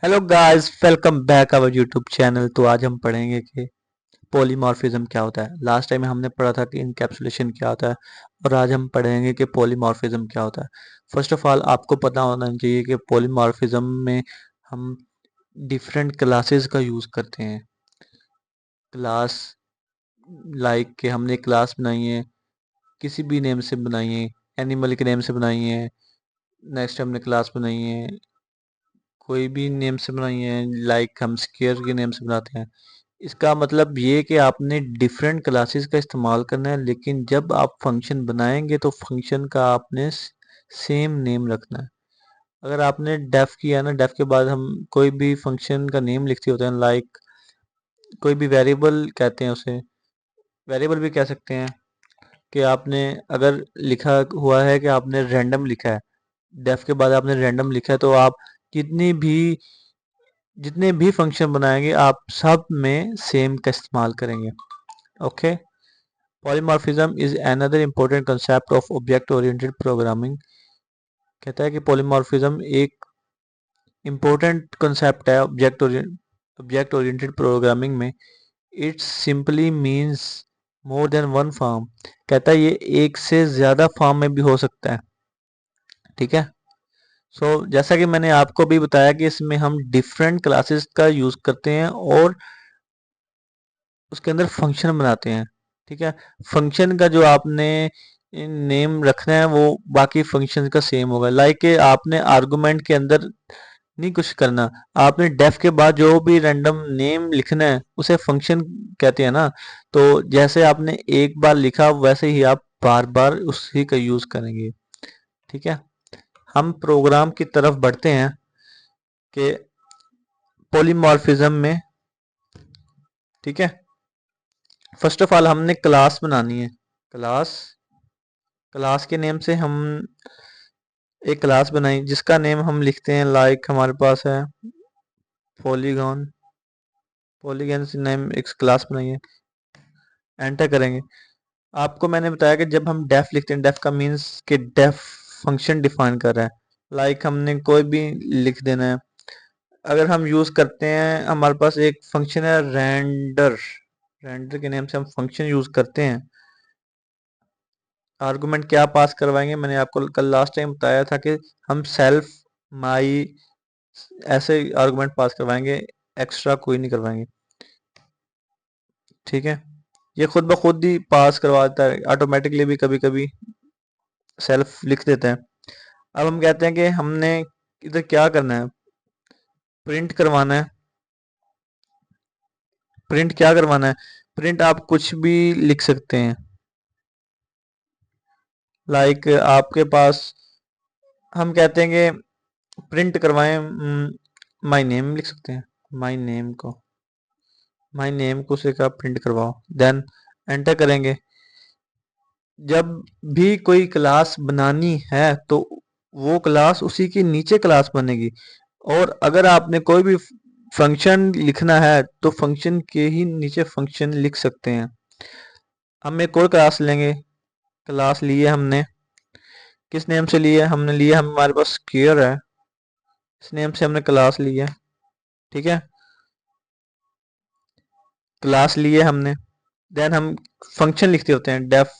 Hello guys, welcome back our YouTube channel. तो आज हम पढ़ेंगे कि पॉलीमॉर्फिज्म क्या होता है। लास्ट टाइम हमने पढ़ा था कि इनकैप्सुलेशन क्या होता है, और आज हम पढ़ेंगे कि पॉलीमॉर्फिज्म क्या होता है। फर्स्ट ऑफ ऑल आपको पता होना चाहिए कि पॉलीमॉर्फिज्म में हम डिफरेंट क्लासेस का यूज़ करते हैं। क्लास लाइक कि हमने क्लास बनाई है, किसी भी नेम से बनाई है, एनिमल के नेम से बनाई है। नेक्स्ट हमने क्लास बनाई है कोई भी नेम से बनाई है, लाइक हम स्केयर के नेम से बनाते हैं। इसका मतलब ये कि आपने डिफरेंट क्लासेस का इस्तेमाल करना है, लेकिन जब आप फंक्शन बनाएंगे तो फंक्शन का आपने सेम नेम रखना है। अगर आपने डेफ किया ना, डेफ के बाद हम कोई भी फंक्शन का नेम लिखते होते हैं, लाइक कोई भी वेरिएबल कहते हैं उसे, वेरिएबल भी कह सकते हैं। कि आपने अगर लिखा हुआ है कि आपने रैंडम लिखा है, डेफ के बाद आपने रैंडम लिखा है, तो आप जितनी भी जितने भी फंक्शन बनाएंगे आप सब में सेम का इस्तेमाल करेंगे। Okay. Polymorphism is another important concept of object oriented programming. कहता है कि पॉलीमॉर्फिज्म एक इम्पोर्टेंट कंसेप्ट है ऑब्जेक्ट ओरिएंटेड प्रोग्रामिंग में। It simply means more than one form. कहता है ये एक से ज़्यादा फॉर्म में भी हो सकता है। ठीक है। जैसा कि मैंने आपको भी बताया कि इसमें हम डिफरेंट क्लासेस का यूज़ करते हैं और उसके अंदर फंक्शन बनाते हैं। ठीक है। फंक्शन का जो आपने नेम रखना है वो बाकी फंक्शन का सेम होगा। लाइक आपने आर्गुमेंट के अंदर नहीं कुछ करना, आपने डेफ के बाद जो भी रैंडम नेम लिखना है उसे फंक्शन कहते हैं ना। तो जैसे आपने एक बार लिखा वैसे ही आप बार बार उसी का यूज करेंगे। ठीक है। हम प्रोग्राम की तरफ बढ़ते हैं कि पॉलीमॉर्फिज्म में। ठीक है। फर्स्ट ऑफ ऑल हमने क्लास बनानी है। क्लास क्लास के नेम से हम एक क्लास बनाई जिसका नेम हम लिखते हैं, लाइक हमारे पास है पॉलीगॉन। पॉलीगॉन से नेम एक क्लास बनाई है, एंटर करेंगे। आपको मैंने बताया कि जब हम डेफ लिखते हैं, डेफ का मीन्स कि डेफ फंक्शन डिफाइन कर रहा है। लाइक हमने कोई भी लिख देना है। अगर हम यूज़ करते हैं, हमारे पास एक फंक्शन है रेंडर। रेंडर के नेम से हम फंक्शन यूज़ करते हैं। आर्गुमेंट क्या पास करवाएंगे, मैंने आपको कल लास्ट टाइम बताया था कि हम सेल्फ, माई, ऐसे आर्गुमेंट पास करवाएंगे, एक्स्ट्रा कोई नहीं करवाएंगे। ठीक है। ये खुद ब खुद ही पास करवाता है ऑटोमेटिकली, भी कभी कभी सेल्फ लिख देते हैं। अब हम कहते हैं कि हमने इधर क्या करना है, प्रिंट करवाना है। प्रिंट क्या करवाना है, प्रिंट आप कुछ भी लिख सकते हैं। लाइक आपके पास, हम कहते हैं कि प्रिंट करवाएं, माय नेम लिख सकते हैं। माय नेम को से का प्रिंट करवाओ, देन एंटर करेंगे। जब भी कोई क्लास बनानी है तो वो क्लास उसी के नीचे क्लास बनेगी। और अगर आपने कोई भी फंक्शन लिखना है तो फंक्शन के ही नीचे फंक्शन लिख सकते हैं। हम एक और क्लास लेंगे। क्लास लिए हमने, किस नेम से लिए, हमने लिया, हमारे पास स्क्वायर है, इस नेम से हमने क्लास ली है। ठीक है। क्लास लिए हमने, देन हम फंक्शन लिखते होते हैं डेफ।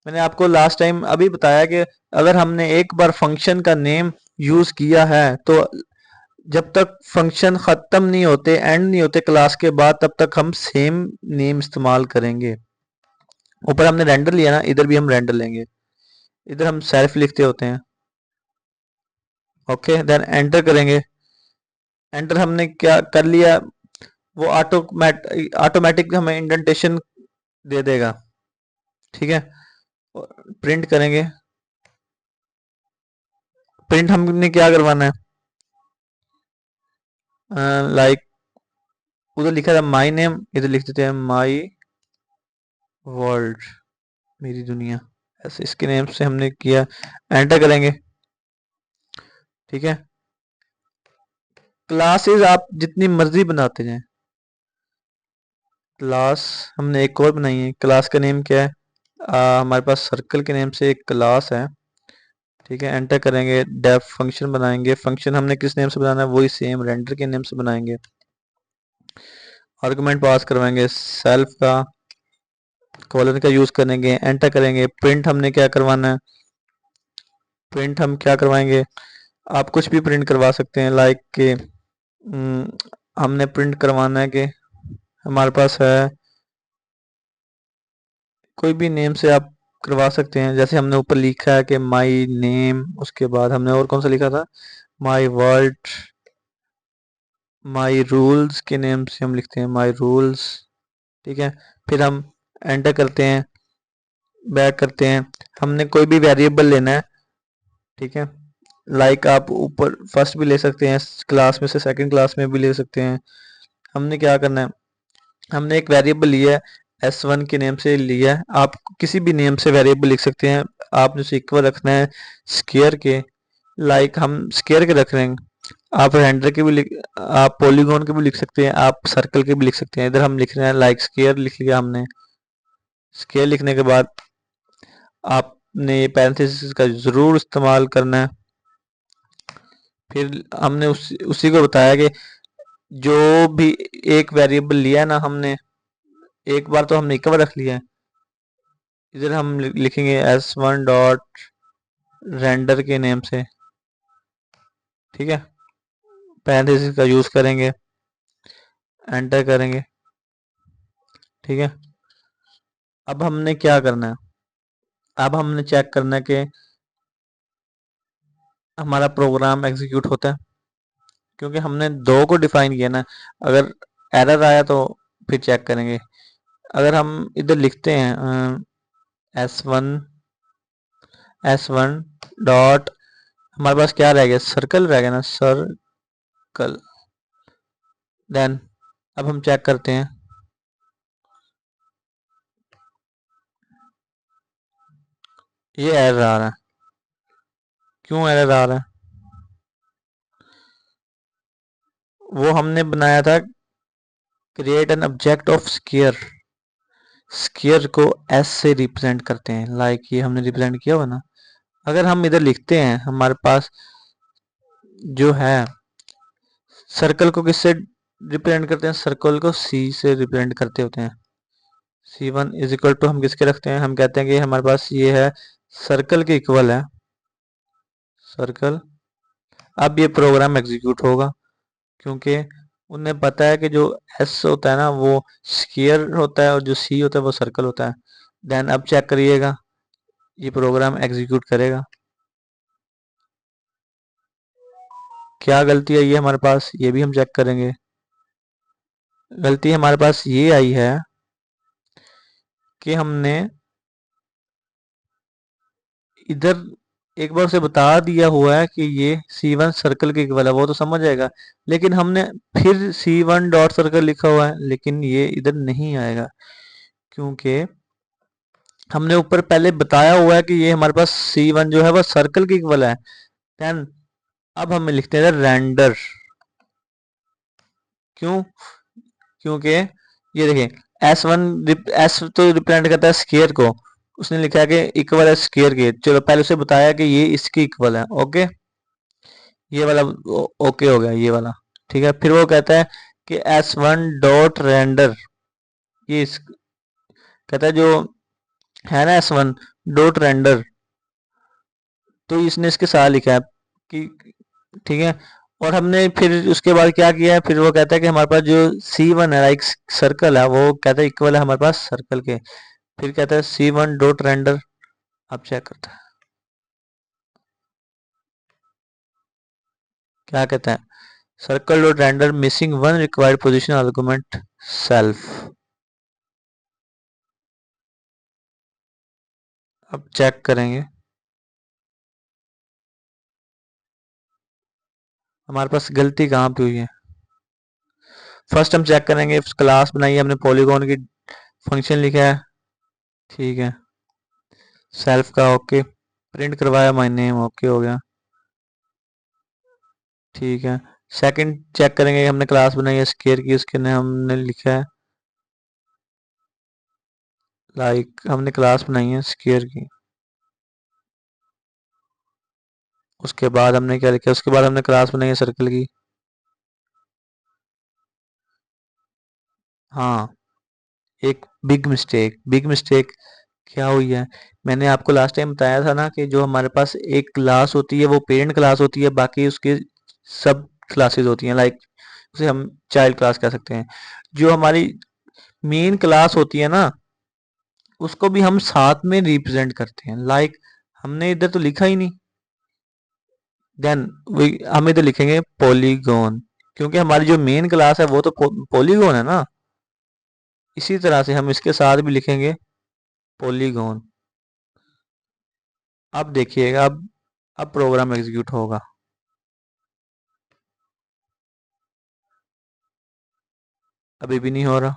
मैंने आपको लास्ट टाइम अभी बताया कि अगर हमने एक बार फंक्शन का नेम यूज किया है तो जब तक फंक्शन खत्म नहीं होते, एंड नहीं होते क्लास के बाद, तब तक हम सेम नेम इस्तेमाल करेंगे। ऊपर हमने रेंडर लिया ना, इधर भी हम रेंडर लेंगे। इधर हम सेल्फ लिखते होते हैं। ओके, देन एंटर करेंगे। एंटर हमने क्या कर लिया, वो ऑटोमेटिक हमें इंडेंटेशन दे देगा। ठीक है। प्रिंट करेंगे। प्रिंट हमने क्या करवाना है, लाइक उधर लिखा था माई नेम, इधर लिख देते हैं माई वर्ल्ड, मेरी दुनिया। ऐसे इसके नेम से हमने किया, एंटर करेंगे। ठीक है। क्लासेस आप जितनी मर्जी बनाते जाएं। क्लास हमने एक और बनाई है, क्लास का नेम क्या है, हमारे पास सर्कल के नेम से एक क्लास है। ठीक है, एंटर करेंगे, डेफ फंक्शन बनाएंगे। फंक्शन हमने किस नेम से बनाना है, वही सेम रेंडर के नेम से बनाएंगे। आर्गुमेंट पास करवाएंगे सेल्फ का, कॉलन का यूज करेंगे, एंटर करेंगे। प्रिंट हमने क्या करवाना है, प्रिंट हम क्या करवाएंगे, आप कुछ भी प्रिंट करवा सकते हैं, लाइक के हमने प्रिंट करवाना है कि हमारे पास है, कोई भी नेम से आप करवा सकते हैं। जैसे हमने ऊपर लिखा है कि माई नेम, उसके बाद हमने और कौन सा लिखा था, माई वर्ल्ड, माई रूल्स के नेम से हम लिखते हैं माई रूल्स। ठीक है, फिर हम एंटर करते हैं, बैक करते हैं। हमने कोई भी वेरिएबल लेना है, ठीक है, लाइक आप ऊपर फर्स्ट भी ले सकते हैं क्लास में से, सेकंड क्लास में भी ले सकते हैं। हमने क्या करना है, हमने एक वेरिएबल लिया है, S1 के नेम से लिया है। आप किसी भी नेम से वेरिएबल लिख सकते हैं, आपने उसे इक्वल रखना है स्क्वायर के, लाइक हम स्क्वायर के रख रहे हैं। आप रेंडर के भी लिख, आप पॉलीगॉन के भी लिख सकते हैं, आप सर्कल के भी लिख सकते हैं। इधर हम लिख रहे हैं लाइक स्क्वायर लिख लिया हमने। स्क्वायर लिखने के बाद आपने ये पैरेंथेसिस का जरूर इस्तेमाल करना है। फिर हमने उसी को बताया कि जो भी एक वेरिएबल लिया ना हमने, एक बार तो हमने इक्वल रख लिया है, इधर हम लिखेंगे S1 डॉट रेंडर के नेम से। ठीक है, पैरेंथेसिस का यूज करेंगे, एंटर करेंगे। ठीक है, अब हमने क्या करना है, अब हमने चेक करना है कि हमारा प्रोग्राम एग्जीक्यूट होता है, क्योंकि हमने दो को डिफाइन किया ना। अगर एरर आया तो फिर चेक करेंगे। अगर हम इधर लिखते हैं S1 डॉट, हमारे पास क्या रह गया, सर्कल रह गया ना, सर्कल। देन अब हम चेक करते हैं, ये एरर आ रहा है, क्यों एरर आ रहा है, वो हमने बनाया था create an object of square, square को एस से रिप्रेजेंट करते हैं, लाइक ये हमने रिप्रेजेंट किया हुआ ना। अगर हम इधर लिखते हैं, हमारे पास जो है सर्कल को किससे रिप्रेजेंट करते हैं, सर्कल को सी से रिप्रेजेंट करते होते हैं। C1 इज इक्वल टू हम किसके रखते हैं, हम कहते हैं कि हमारे पास ये है सर्कल के इक्वल है, सर्कल। अब ये प्रोग्राम एग्जीक्यूट होगा, क्योंकि उन्हें पता है कि जो एस होता है ना वो स्क्वायर होता है, और जो सी होता है वो सर्कल होता है। देन अब चेक करिएगा, ये प्रोग्राम एग्जीक्यूट करेगा। क्या गलती आई है हमारे पास, ये भी हम चेक करेंगे। गलती हमारे पास ये आई है कि हमने इधर एक बार उसे बता दिया हुआ है कि ये C1 सर्कल के इक्वल है, वो तो समझ जाएगा। लेकिन हमने फिर C1 डॉट सर्कल लिखा हुआ है, लेकिन ये इधर नहीं आएगा, क्योंकि हमने ऊपर पहले बताया हुआ है कि ये हमारे पास C1 जो है वो सर्कल के इक्वल है। देन अब हम लिखते हैं रेंडर, क्यों, क्योंकि ये देखिए S1 एस तो रिप्रेजेंट करता है स्क्वायर को, उसने लिखा है कि इक्वल है स्क्वायर के। चलो पहले उसे बताया कि ये इसके इक्वल है, ओके, ये वाला ओके हो गया ये वाला। ठीक है, फिर वो कहता है कि S1 डॉट रेंडर, ये कहता है जो है ना S1 डॉट रेंडर, तो इसने इसके साथ लिखा है कि, ठीक है। और हमने फिर उसके बाद क्या किया है, फिर वो कहता है कि हमारे पास जो C1 है एक सर्कल है, वो कहता है इक्वल है हमारे पास सर्कल के। फिर कहता है C1 डॉट रेंडर, अब चेक करता है क्या कहता है, circle dot render missing one required position argument self. अब चेक करेंगे हमारे पास गलती कहाँ पे हुई है। फर्स्ट हम चेक करेंगे, क्लास बनाई है हमने, पॉलीगॉन की फंक्शन लिखा है, ठीक है, सेल्फ का ओके, प्रिंट करवाया माय नेम, ओके हो गया, ठीक है। सेकंड चेक करेंगे, हमने क्लास बनाई है स्क्वायर की, उसके ने हमने लिखा है लाइक हमने क्लास बनाई है स्क्वायर की, उसके बाद हमने क्या लिखा, उसके बाद हमने क्लास बनाई है सर्कल की। हाँ, एक बिग मिस्टेक क्या हुई है, मैंने आपको लास्ट टाइम बताया था ना कि जो हमारे पास एक क्लास होती है वो पेरेंट क्लास होती है, बाकी उसके सब क्लासेस होती हैं, लाइक उसे हम चाइल्ड क्लास कह सकते हैं। जो हमारी मेन क्लास होती है ना, उसको भी हम साथ में रिप्रेजेंट करते हैं, लाइक हमने इधर तो लिखा ही नहीं, देन हम इधर लिखेंगे पॉलीगॉन, क्योंकि हमारी जो मेन क्लास है वो तो पॉलीगॉन है ना। इसी तरह से हम इसके साथ भी लिखेंगे पॉलीगॉन। अब देखिएगा, अब प्रोग्राम एग्जीक्यूट होगा। अभी भी नहीं हो रहा।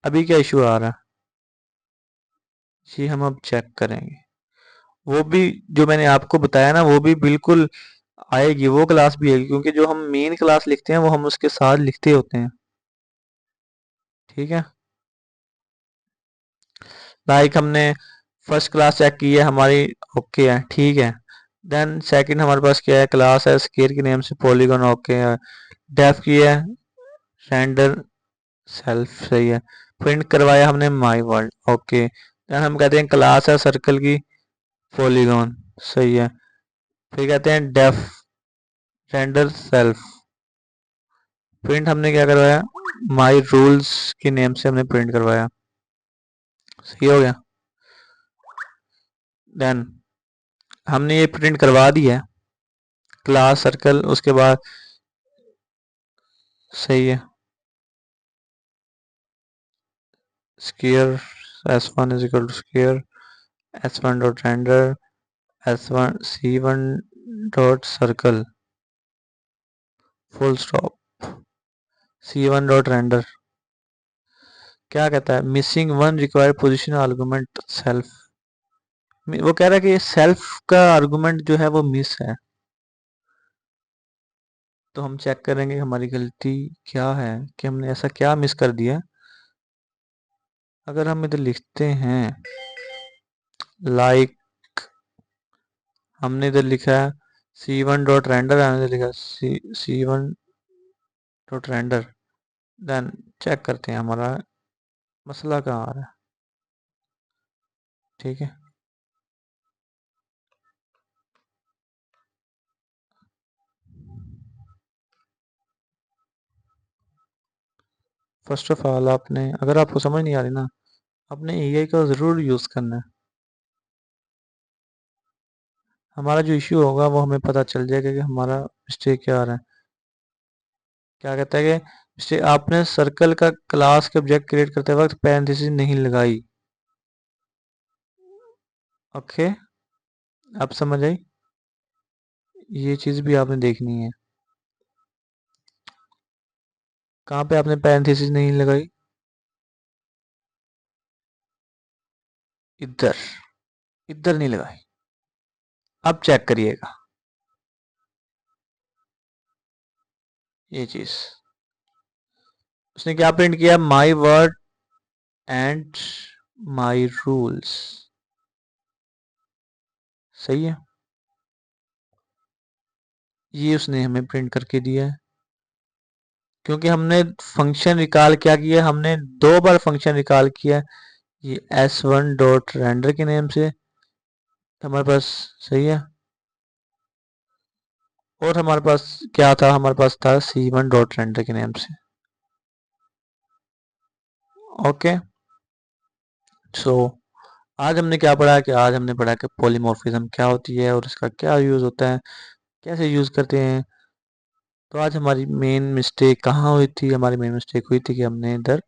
अभी क्या इशू आ रहा है जी, हम अब चेक करेंगे। वो भी जो मैंने आपको बताया ना, वो भी बिल्कुल आएगी, वो क्लास भी आएगी, क्योंकि जो हम मेन क्लास लिखते हैं वो हम उसके साथ लिखते होते हैं। ठीक है, लाइक हमने फर्स्ट क्लास चेक की है हमारी, ओके है, ठीक है। देन सेकंड हमारे पास क्या है, क्लास है स्केयर के नेम से पॉलीगॉन, ओके है। डेफ की है रेंडर सेल्फ, सही है। प्रिंट करवाया हमने माई वर्ल्ड, ओके। देन हम कहते हैं क्लास है सर्कल की पॉलीगॉन, सही है। फिर कहते हैं डेफ रेंडर सेल्फ, प्रिंट हमने क्या करवाया, माई रूल्स के नेम से हमने प्रिंट करवाया, सही हो गया। देन हमने ये प्रिंट करवा दी है क्लास सर्कल, उसके बाद सही है square s1 is equal to square s1 dot render s1 c1 dot circle full stop c1 dot render. क्या कहता है, missing one required position argument self. वो कह रहा है कि सेल्फ का आर्गुमेंट जो है वो मिस है। तो हम चेक करेंगे हमारी गलती क्या है, कि हमने ऐसा क्या मिस कर दिया। अगर हम इधर लिखते हैं लाइक, हमने इधर लिखा है c1 डॉट रेंडर, हमने इधर लिखा c1 dot render, then check करते हैं हमारा मसला कहाँ आ रहा है। ठीक है, फर्स्ट ऑफ ऑल आपने, अगर आपको समझ नहीं आ रही ना, आपने एआई का ज़रूर यूज़ करना है। हमारा जो इश्यू होगा वो हमें पता चल जाएगा कि हमारा मिस्टेक क्या आ रहा है। क्या कहता है कि मिस्टेक, आपने सर्कल का क्लास के ऑब्जेक्ट क्रिएट करते वक्त पैरेंथेसिस नहीं लगाई। ओके, आप समझ आई, ये चीज़ भी आपने देखनी है। कहाँ पे आपने पैरेंथेसिस नहीं लगाई, इधर, इधर नहीं लगाई। अब चेक करिएगा ये चीज़, उसने क्या प्रिंट किया, my word and my rules, सही है। ये उसने हमें प्रिंट करके दिया है, क्योंकि हमने फंक्शन रिकॉल क्या किया, हमने दो बार फंक्शन रिकॉल किया, ये s1 डॉट रेंडर के नेम से हमारे पास, सही है। और हमारे पास क्या था, हमारे पास था c1 डॉट रेंडर के नेम से, ओके। सो आज हमने क्या पढ़ा, कि आज हमने पढ़ा कि पॉलीमॉर्फिज्म क्या होती है और इसका क्या यूज़ होता है, कैसे यूज़ करते हैं। तो आज हमारी मेन मिस्टेक कहाँ हुई थी, हमारी मेन मिस्टेक हुई थी कि हमने इधर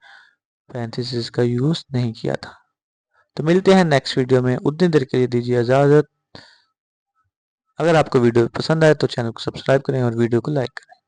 पैरेंथेसिस का यूज़ नहीं किया था। तो मिलते हैं नेक्स्ट वीडियो में, उतनी देर के लिए दीजिए इजाज़त। अगर आपको वीडियो पसंद आए तो चैनल को सब्सक्राइब करें और वीडियो को लाइक करें।